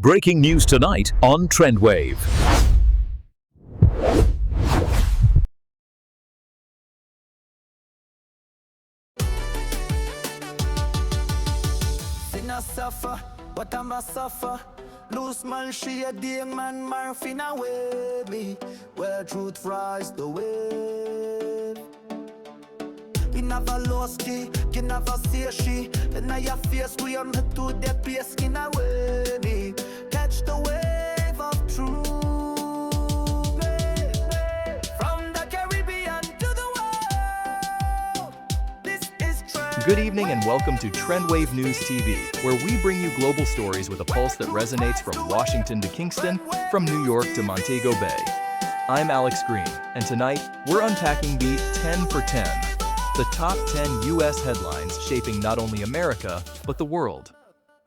Breaking news tonight on TrendWave. Suffer, but I'm a suffer. Loose man, she a ding man, morphine away me. Where truth rise the wave. We never lost key, you never see she. Then I have face, we on to the place, skin away me. Catch the wave of truth. From the Caribbean to the world. This is TrendWave. Good evening and welcome to TrendWave News TV, where we bring you global stories with a pulse that resonates from Washington to Kingston, from New York to Montego Bay. I'm Alex Green, and tonight we're unpacking the 10 for 10, the top 10 U.S. headlines shaping not only America, but the world.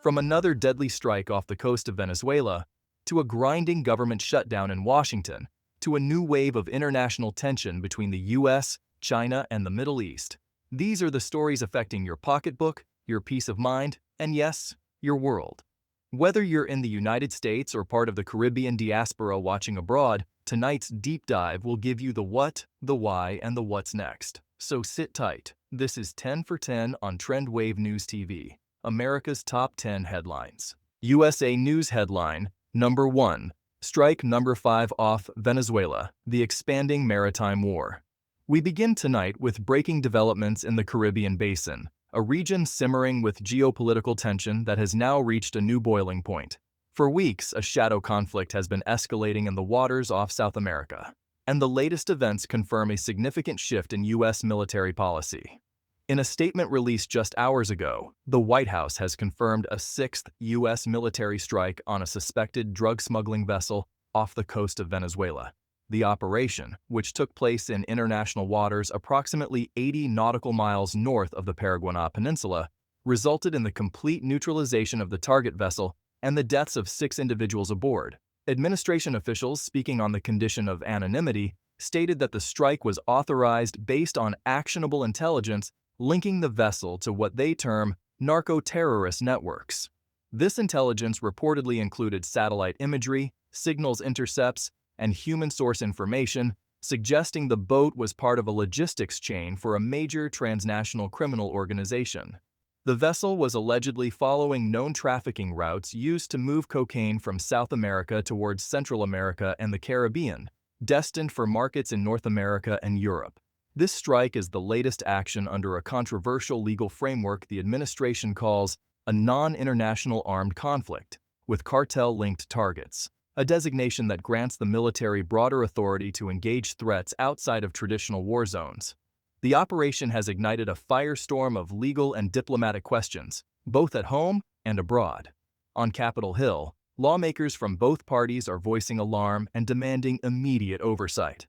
From another deadly strike off the coast of Venezuela, to a grinding government shutdown in Washington, to a new wave of international tension between the U.S., China, and the Middle East. These are the stories affecting your pocketbook, your peace of mind, and yes, your world. Whether you're in the United States or part of the Caribbean diaspora watching abroad, tonight's deep dive will give you the what, the why, and the what's next. So sit tight. This is 10 for 10 on TrendWave News TV, America's top 10 headlines. USA News headline, number 1, strike number 5 off Venezuela, the expanding maritime war. We begin tonight with breaking developments in the Caribbean Basin, a region simmering with geopolitical tension that has now reached a new boiling point. For weeks, a shadow conflict has been escalating in the waters off South America, and the latest events confirm a significant shift in U.S. military policy. In a statement released just hours ago, the White House has confirmed a 6th U.S. military strike on a suspected drug smuggling vessel off the coast of Venezuela. The operation, which took place in international waters approximately 80 nautical miles north of the Paraguaná Peninsula, resulted in the complete neutralization of the target vessel and the deaths of 6 individuals aboard. Administration officials, speaking on the condition of anonymity, stated that the strike was authorized based on actionable intelligence linking the vessel to what they term narco-terrorist networks. This intelligence reportedly included satellite imagery, signals intercepts, and human source information, suggesting the boat was part of a logistics chain for a major transnational criminal organization. The vessel was allegedly following known trafficking routes used to move cocaine from South America towards Central America and the Caribbean, destined for markets in North America and Europe. This strike is the latest action under a controversial legal framework the administration calls a non-international armed conflict, with cartel-linked targets, a designation that grants the military broader authority to engage threats outside of traditional war zones. The operation has ignited a firestorm of legal and diplomatic questions, both at home and abroad. On Capitol Hill, lawmakers from both parties are voicing alarm and demanding immediate oversight.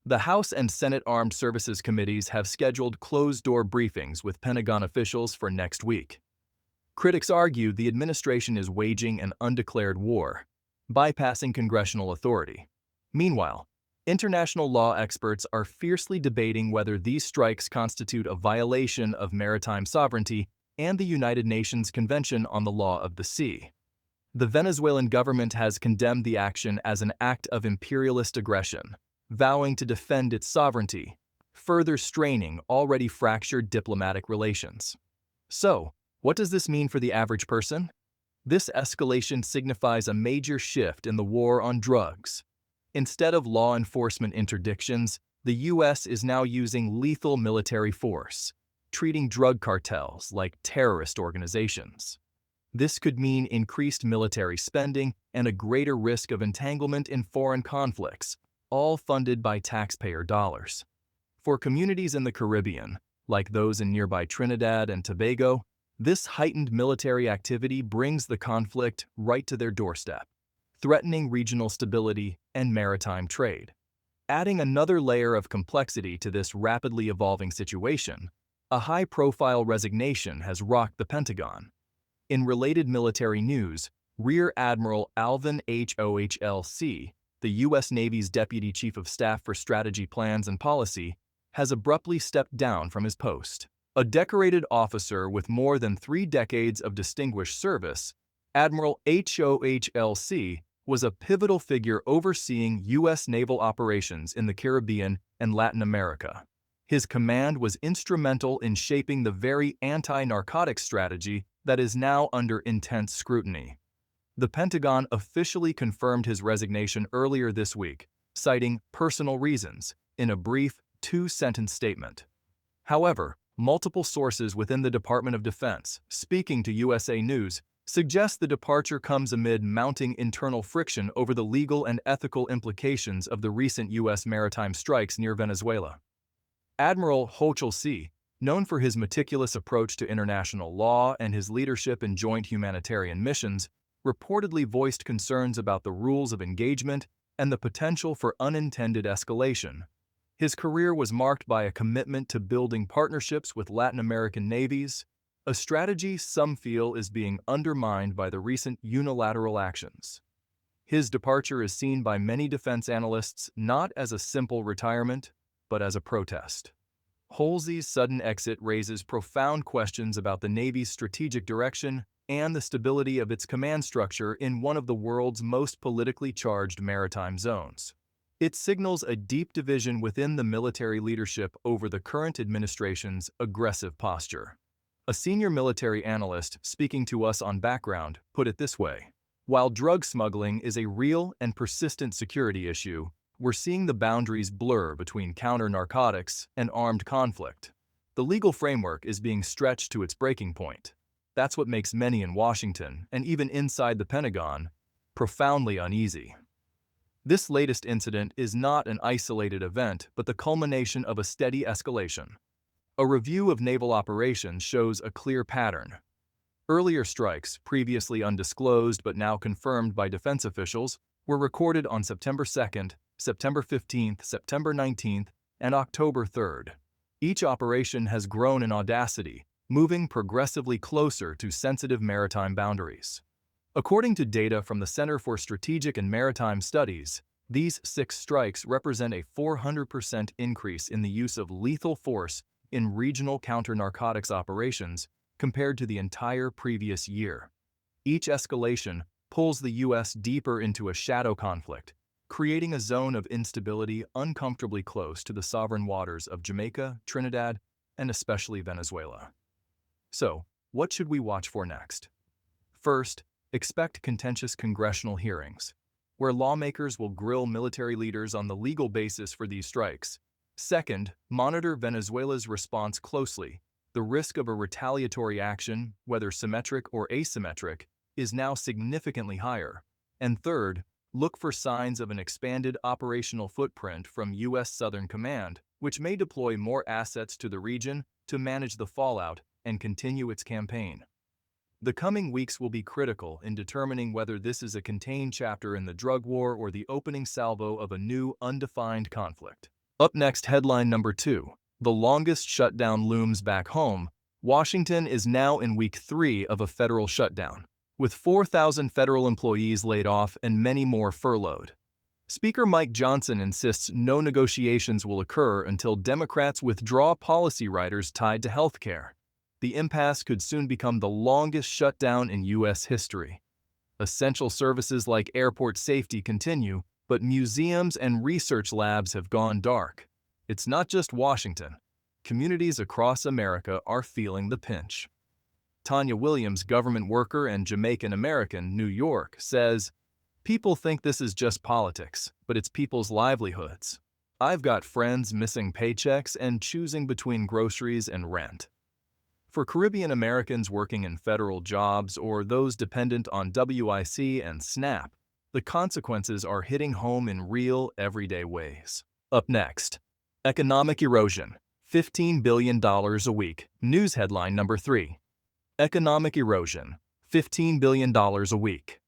The House and Senate Armed Services Committees have scheduled closed-door briefings with Pentagon officials for next week. Critics argue the administration is waging an undeclared war, bypassing congressional authority. Meanwhile, international law experts are fiercely debating whether these strikes constitute a violation of maritime sovereignty and the United Nations Convention on the Law of the Sea. The Venezuelan government has condemned the action as an act of imperialist aggression, vowing to defend its sovereignty, further straining already fractured diplomatic relations. So, what does this mean for the average person? This escalation signifies a major shift in the war on drugs. Instead of law enforcement interdictions, the U.S. is now using lethal military force, treating drug cartels like terrorist organizations. This could mean increased military spending and a greater risk of entanglement in foreign conflicts, all funded by taxpayer dollars. For communities in the Caribbean, like those in nearby Trinidad and Tobago, this heightened military activity brings the conflict right to their doorstep, threatening regional stability and maritime trade. Adding another layer of complexity to this rapidly evolving situation, a high-profile resignation has rocked the Pentagon. In related military news, Rear Admiral Alvin Holsey, the U.S. Navy's Deputy Chief of Staff for Strategy, Plans, and Policy, has abruptly stepped down from his post. A decorated officer with more than 3 decades of distinguished service, Admiral Holsey was a pivotal figure overseeing U.S. naval operations in the Caribbean and Latin America. His command was instrumental in shaping the very anti-narcotics strategy that is now under intense scrutiny. The Pentagon officially confirmed his resignation earlier this week, citing personal reasons in a brief two-sentence statement. However, multiple sources within the Department of Defense, speaking to USA News, suggest the departure comes amid mounting internal friction over the legal and ethical implications of the recent U.S. maritime strikes near Venezuela. Admiral Holsey, known for his meticulous approach to international law and his leadership in joint humanitarian missions, reportedly voiced concerns about the rules of engagement and the potential for unintended escalation. His career was marked by a commitment to building partnerships with Latin American navies, a strategy some feel is being undermined by the recent unilateral actions. His departure is seen by many defense analysts not as a simple retirement, but as a protest. Holsey's sudden exit raises profound questions about the Navy's strategic direction and the stability of its command structure in one of the world's most politically charged maritime zones. It signals a deep division within the military leadership over the current administration's aggressive posture. A senior military analyst speaking to us on Background put it this way: while drug smuggling is a real and persistent security issue, we're seeing the boundaries blur between counter-narcotics and armed conflict. The legal framework is being stretched to its breaking point. That's what makes many in Washington, and even inside the Pentagon, profoundly uneasy. This latest incident is not an isolated event, but the culmination of a steady escalation. A review of naval operations shows a clear pattern. Earlier strikes, previously undisclosed but now confirmed by defense officials, were recorded on September 2nd, September 15th, September 19th, and October 3rd. Each operation has grown in audacity, moving progressively closer to sensitive maritime boundaries. According to data from the Center for Strategic and Maritime Studies, these 6 strikes represent a 400% increase in the use of lethal force in regional counter-narcotics operations compared to the entire previous year. Each escalation pulls the U.S. deeper into a shadow conflict, creating a zone of instability uncomfortably close to the sovereign waters of Jamaica, Trinidad, and especially Venezuela. So, what should we watch for next? First, expect contentious congressional hearings, where lawmakers will grill military leaders on the legal basis for these strikes. Second, monitor Venezuela's response closely. The risk of a retaliatory action, whether symmetric or asymmetric, is now significantly higher. And third, look for signs of an expanded operational footprint from U.S. Southern Command, which may deploy more assets to the region to manage the fallout and continue its campaign. The coming weeks will be critical in determining whether this is a contained chapter in the drug war or the opening salvo of a new, undefined conflict. Up next, headline number 2. The longest shutdown looms back home. Washington is now in week 3 of a federal shutdown, with 4,000 federal employees laid off and many more furloughed. Speaker Mike Johnson insists no negotiations will occur until Democrats withdraw policy riders tied to health care. The impasse could soon become the longest shutdown in U.S. history. Essential services like airport safety continue, but museums and research labs have gone dark. It's not just Washington. Communities across America are feeling the pinch. Tanya Williams, government worker and Jamaican-American, New York, says, "People think this is just politics, but it's people's livelihoods. I've got friends missing paychecks and choosing between groceries and rent." For Caribbean Americans working in federal jobs or those dependent on WIC and SNAP, the consequences are hitting home in real, everyday ways. Up next, economic erosion, $15 billion a week. News headline number 3. Economic erosion, $15 billion a week.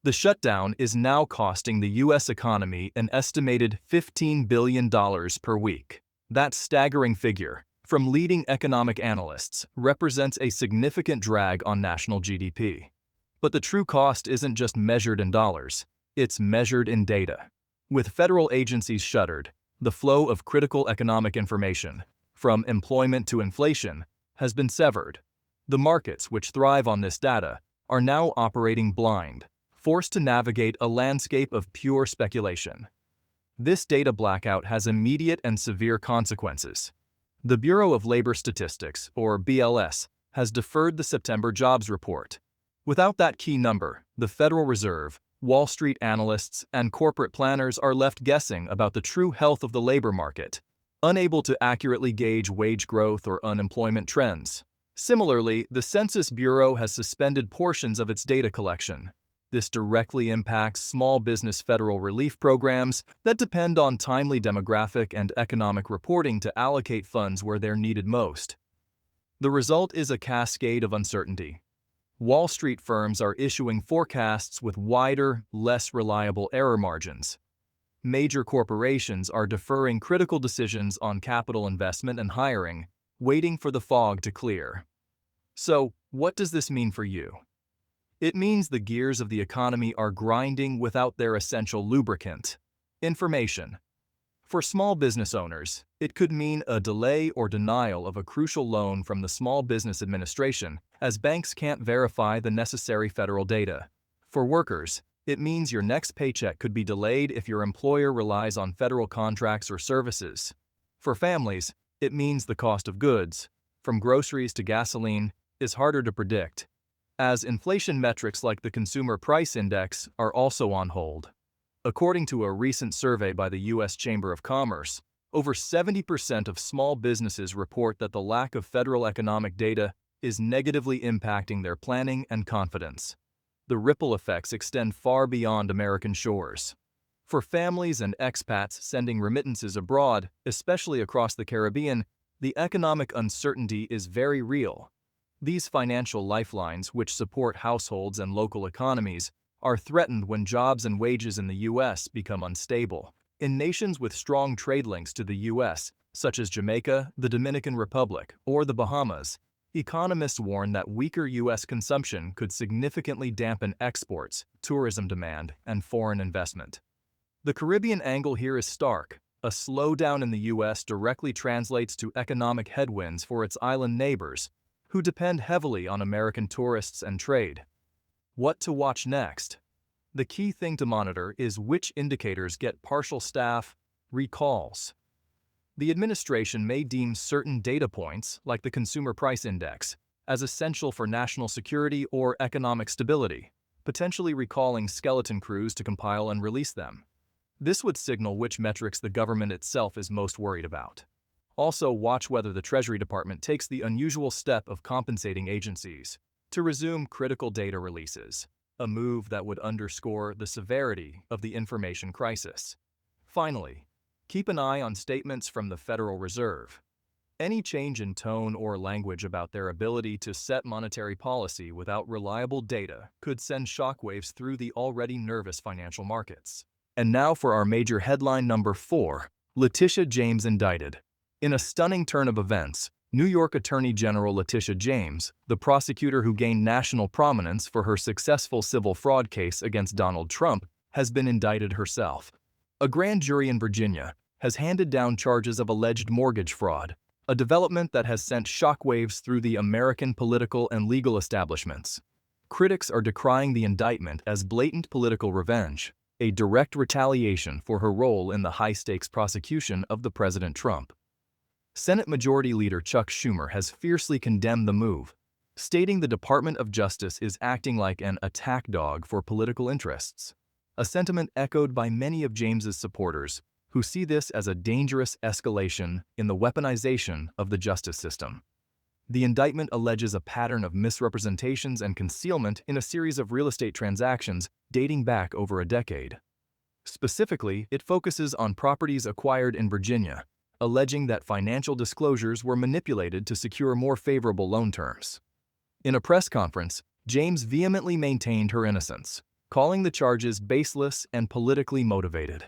The shutdown is now costing the U.S. economy an estimated $15 billion per week. That staggering figure, from leading economic analysts, represents a significant drag on national GDP. But the true cost isn't just measured in dollars, it's measured in data. With federal agencies shuttered, the flow of critical economic information, from employment to inflation, has been severed. The markets which thrive on this data, are now operating blind, forced to navigate a landscape of pure speculation. This data blackout has immediate and severe consequences. The Bureau of Labor Statistics, or BLS, has deferred the September jobs report. Without that key number, the Federal Reserve, Wall Street analysts, and corporate planners are left guessing about the true health of the labor market, unable to accurately gauge wage growth or unemployment trends. Similarly, the Census Bureau has suspended portions of its data collection. This directly impacts small business federal relief programs that depend on timely demographic and economic reporting to allocate funds where they're needed most. The result is a cascade of uncertainty. Wall Street firms are issuing forecasts with wider, less reliable error margins. Major corporations are deferring critical decisions on capital investment and hiring, waiting for the fog to clear. So, what does this mean for you? It means the gears of the economy are grinding without their essential lubricant: information. For small business owners, it could mean a delay or denial of a crucial loan from the Small Business Administration, as banks can't verify the necessary federal data. For workers, it means your next paycheck could be delayed if your employer relies on federal contracts or services. For families, it means the cost of goods, from groceries to gasoline, is harder to predict, as inflation metrics like the Consumer Price Index are also on hold. According to a recent survey by the U.S. Chamber of Commerce, over 70% of small businesses report that the lack of federal economic data is negatively impacting their planning and confidence. The ripple effects extend far beyond American shores. For families and expats sending remittances abroad, especially across the Caribbean, the economic uncertainty is very real. These financial lifelines, which support households and local economies, are threatened when jobs and wages in the U.S. become unstable. In nations with strong trade links to the U.S., such as Jamaica, the Dominican Republic, or the Bahamas, economists warn that weaker U.S. consumption could significantly dampen exports, tourism demand, and foreign investment. The Caribbean angle here is stark. A slowdown in the U.S. directly translates to economic headwinds for its island neighbors, who depend heavily on American tourists and trade. What to watch next? The key thing to monitor is which indicators get partial staff recalls. The administration may deem certain data points, like the Consumer Price Index, as essential for national security or economic stability, potentially recalling skeleton crews to compile and release them. This would signal which metrics the government itself is most worried about. Also, watch whether the Treasury Department takes the unusual step of compensating agencies to resume critical data releases, a move that would underscore the severity of the information crisis. Finally, keep an eye on statements from the Federal Reserve. Any change in tone or language about their ability to set monetary policy without reliable data could send shockwaves through the already nervous financial markets. And now for our major headline number 4, Letitia James indicted. In a stunning turn of events, New York Attorney General Letitia James, the prosecutor who gained national prominence for her successful civil fraud case against Donald Trump, has been indicted herself. A grand jury in Virginia has handed down charges of alleged mortgage fraud, a development that has sent shockwaves through the American political and legal establishments. Critics are decrying the indictment as blatant political revenge, a direct retaliation for her role in the high-stakes prosecution of the President Trump. Senate Majority Leader Chuck Schumer has fiercely condemned the move, stating the Department of Justice is acting like an attack dog for political interests, a sentiment echoed by many of James's supporters, who see this as a dangerous escalation in the weaponization of the justice system. The indictment alleges a pattern of misrepresentations and concealment in a series of real estate transactions dating back over a decade. Specifically, it focuses on properties acquired in Virginia, alleging that financial disclosures were manipulated to secure more favorable loan terms. In a press conference, James vehemently maintained her innocence, calling the charges baseless and politically motivated.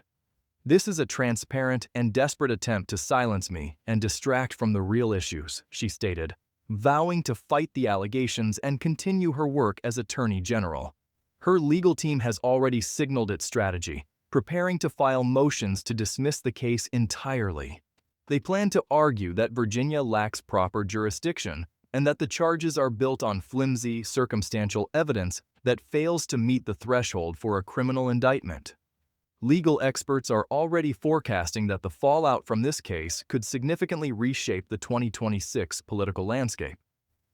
"This is a transparent and desperate attempt to silence me and distract from the real issues," she stated, vowing to fight the allegations and continue her work as Attorney General. Her legal team has already signaled its strategy, preparing to file motions to dismiss the case entirely. They plan to argue that Virginia lacks proper jurisdiction and that the charges are built on flimsy, circumstantial evidence that fails to meet the threshold for a criminal indictment. Legal experts are already forecasting that the fallout from this case could significantly reshape the 2026 political landscape,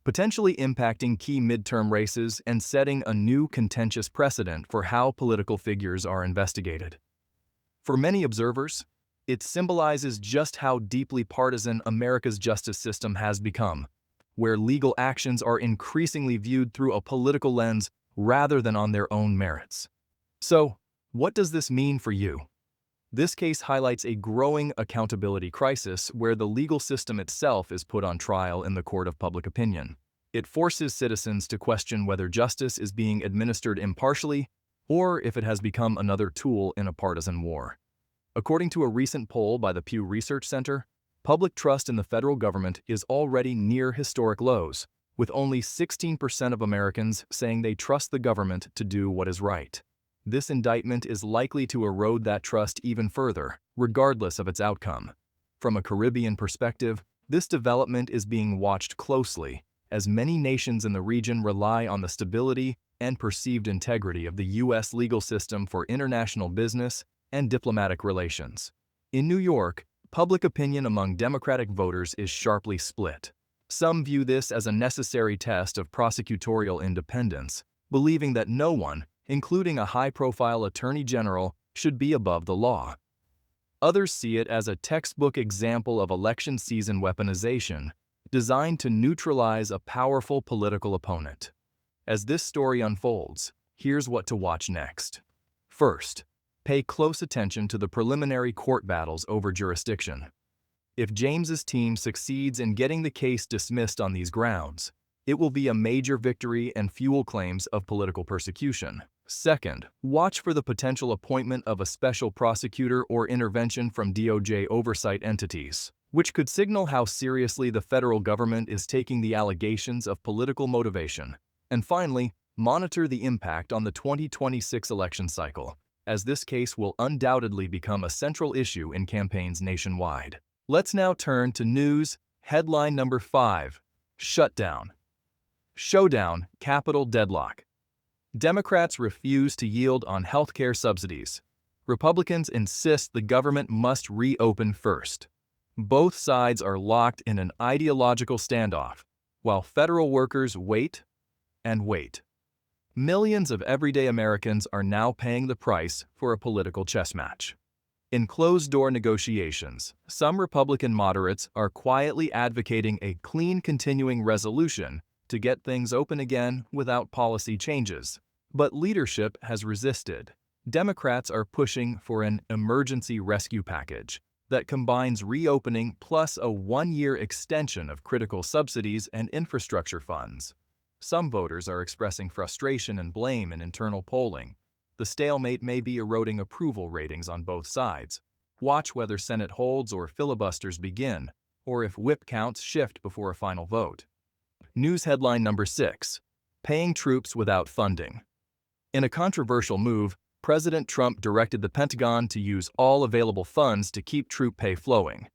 potentially impacting key midterm races and setting a new contentious precedent for how political figures are investigated. For many observers, it symbolizes just how deeply partisan America's justice system has become, where legal actions are increasingly viewed through a political lens rather than on their own merits. So, what does this mean for you? This case highlights a growing accountability crisis where the legal system itself is put on trial in the court of public opinion. It forces citizens to question whether justice is being administered impartially or if it has become another tool in a partisan war. According to a recent poll by the Pew Research Center, public trust in the federal government is already near historic lows, with only 16% of Americans saying they trust the government to do what is right. This indictment is likely to erode that trust even further, regardless of its outcome. From a Caribbean perspective, this development is being watched closely, as many nations in the region rely on the stability and perceived integrity of the U.S. legal system for international business and diplomatic relations. In New York, public opinion among Democratic voters is sharply split. Some view this as a necessary test of prosecutorial independence, believing that no one, including a high-profile attorney general, should be above the law. Others see it as a textbook example of election season weaponization, designed to neutralize a powerful political opponent. As this story unfolds, here's what to watch next. First, pay close attention to the preliminary court battles over jurisdiction. If James's team succeeds in getting the case dismissed on these grounds, it will be a major victory and fuel claims of political persecution. Second, watch for the potential appointment of a special prosecutor or intervention from DOJ oversight entities, which could signal how seriously the federal government is taking the allegations of political motivation. And finally, monitor the impact on the 2026 election cycle, as this case will undoubtedly become a central issue in campaigns nationwide. Let's now turn to news headline number 5, Shutdown. Showdown, Capitol deadlock. Democrats refuse to yield on healthcare subsidies. Republicans insist the government must reopen first. Both sides are locked in an ideological standoff, while federal workers wait and wait. Millions of everyday Americans are now paying the price for a political chess match. In closed-door negotiations, some Republican moderates are quietly advocating a clean continuing resolution to get things open again without policy changes. But leadership has resisted. Democrats are pushing for an emergency rescue package that combines reopening plus a one-year extension of critical subsidies and infrastructure funds. Some voters are expressing frustration and blame in internal polling. The stalemate may be eroding approval ratings on both sides. Watch whether Senate holds or filibusters begin, or if whip counts shift before a final vote. News headline number 6, Paying Troops Without Funding. In a controversial move, President Trump directed the Pentagon to use all available funds to keep troop pay flowing,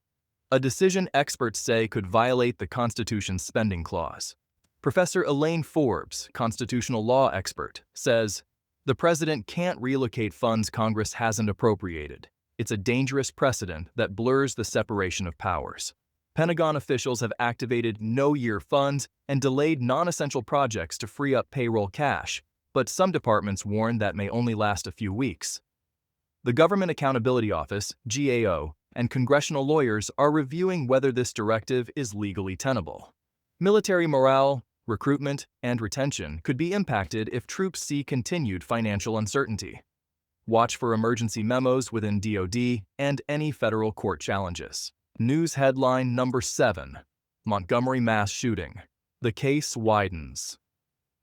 a decision experts say could violate the Constitution's spending clause. Professor Elaine Forbes, constitutional law expert, says, "The president can't relocate funds Congress hasn't appropriated. It's a dangerous precedent that blurs the separation of powers." Pentagon officials have activated no-year funds and delayed non-essential projects to free up payroll cash, but some departments warn that may only last a few weeks. The Government Accountability Office, GAO, and congressional lawyers are reviewing whether this directive is legally tenable. Military morale, recruitment, and retention could be impacted if troops see continued financial uncertainty. Watch for emergency memos within DoD and any federal court challenges. News headline number 7, Montgomery mass shooting. The case widens.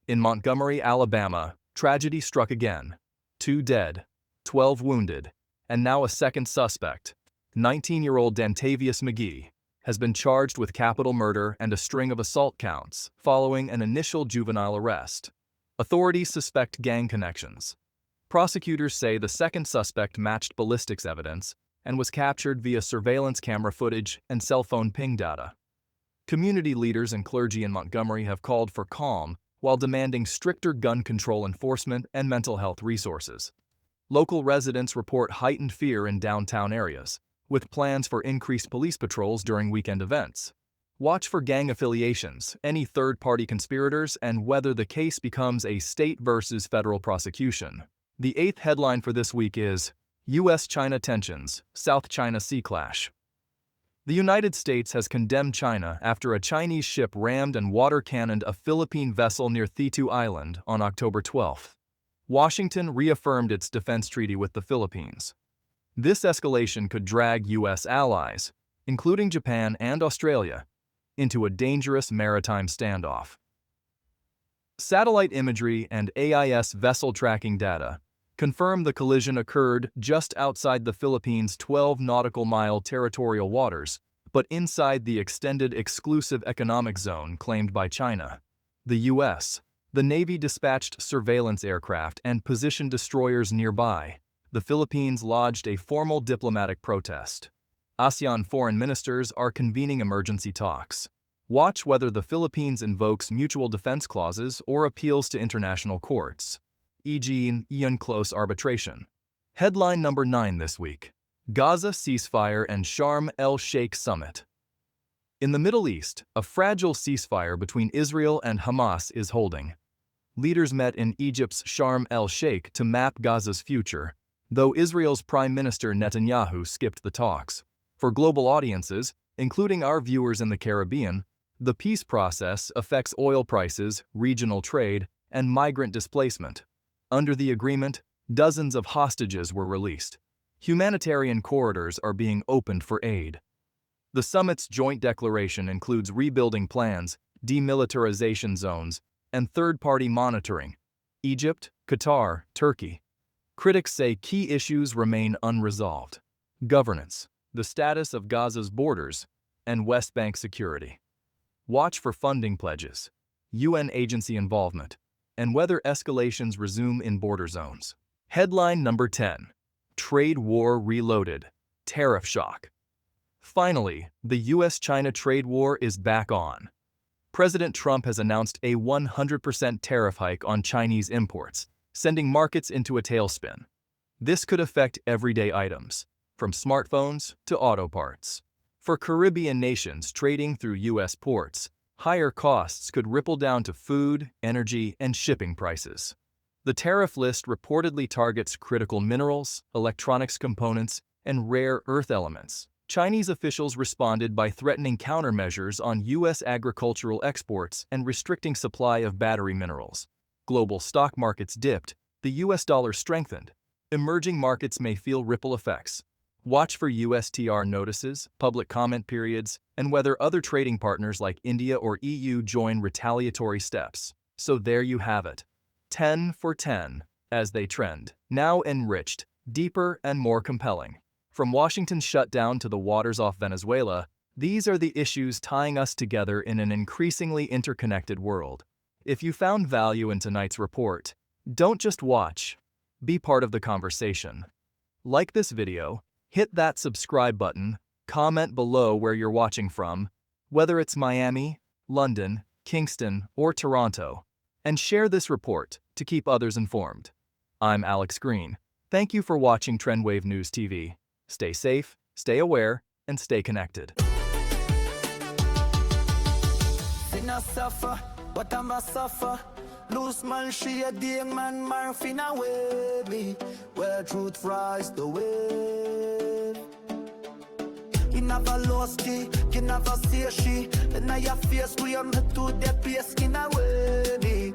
In Montgomery, Alabama, tragedy struck again. 2 dead, 12 wounded, and now a second suspect, 19-year-old Dantavius McGee, has been charged with capital murder and a string of assault counts following an initial juvenile arrest. Authorities suspect gang connections. Prosecutors say the second suspect matched ballistics evidence and was captured via surveillance camera footage and cell phone ping data. Community leaders and clergy in Montgomery have called for calm while demanding stricter gun control enforcement and mental health resources. Local residents report heightened fear in downtown areas, with plans for increased police patrols during weekend events. Watch for gang affiliations, any third-party conspirators, and whether the case becomes a state versus federal prosecution. The eighth headline for this week is U.S.-China tensions, South China Sea clash. The United States has condemned China after a Chinese ship rammed and water-cannoned a Philippine vessel near Thitu Island on October 12. Washington reaffirmed its defense treaty with the Philippines. This escalation could drag U.S. allies, including Japan and Australia, into a dangerous maritime standoff. Satellite imagery and AIS vessel tracking data confirm the collision occurred just outside the Philippines' 12 nautical mile territorial waters, but inside the extended exclusive economic zone claimed by China. The U.S. The Navy dispatched surveillance aircraft and positioned destroyers nearby. The Philippines lodged a formal diplomatic protest. ASEAN foreign ministers are convening emergency talks. Watch whether the Philippines invokes mutual defense clauses or appeals to international courts, e.g. in close arbitration. Headline number 9 this week: Gaza ceasefire and Sharm el-Sheikh summit. In the Middle East, a fragile ceasefire between Israel and Hamas is holding. Leaders met in Egypt's Sharm el-Sheikh to map Gaza's future, though Israel's Prime Minister Netanyahu skipped the talks. For global audiences, including our viewers in the Caribbean, the peace process affects oil prices, regional trade, and migrant displacement. Under the agreement, dozens of hostages were released. Humanitarian corridors are being opened for aid. The summit's joint declaration includes rebuilding plans, demilitarization zones, and third-party monitoring. Egypt, Qatar, Turkey. Critics say key issues remain unresolved: governance, the status of Gaza's borders, and West Bank security. Watch for funding pledges, UN agency involvement, and whether escalations resume in border zones. Headline number 10: Trade War Reloaded, Tariff Shock. Finally, the U.S.-China trade war is back on. President Trump has announced a 100% tariff hike on Chinese imports, sending markets into a tailspin. This could affect everyday items, from smartphones to auto parts. For Caribbean nations trading through U.S. ports, higher costs could ripple down to food, energy, and shipping prices. The tariff list reportedly targets critical minerals, electronics components, and rare earth elements. Chinese officials responded by threatening countermeasures on U.S. agricultural exports and restricting supply of battery minerals. Global stock markets dipped, the U.S. dollar strengthened. Emerging markets may feel ripple effects. Watch for USTR notices, public comment periods, and whether other trading partners like India or EU join retaliatory steps. So there you have it. 10 for 10, as they trend. Now enriched, deeper, and more compelling. From Washington's shutdown to the waters off Venezuela, these are the issues tying us together in an increasingly interconnected world. If you found value in tonight's report, don't just watch. Be part of the conversation. Like this video, hit that subscribe button, comment below where you're watching from, whether it's Miami, London, Kingston, or Toronto, and share this report to keep others informed. I'm Alex Green. Thank you for watching TrendWave News TV. Stay safe, stay aware, and stay connected. But I'm a suffer. Lose man, she a young man, morphine away me. Where truth rise the wave. You never lost key, you never see she. Then I your face, we am to the place in away me.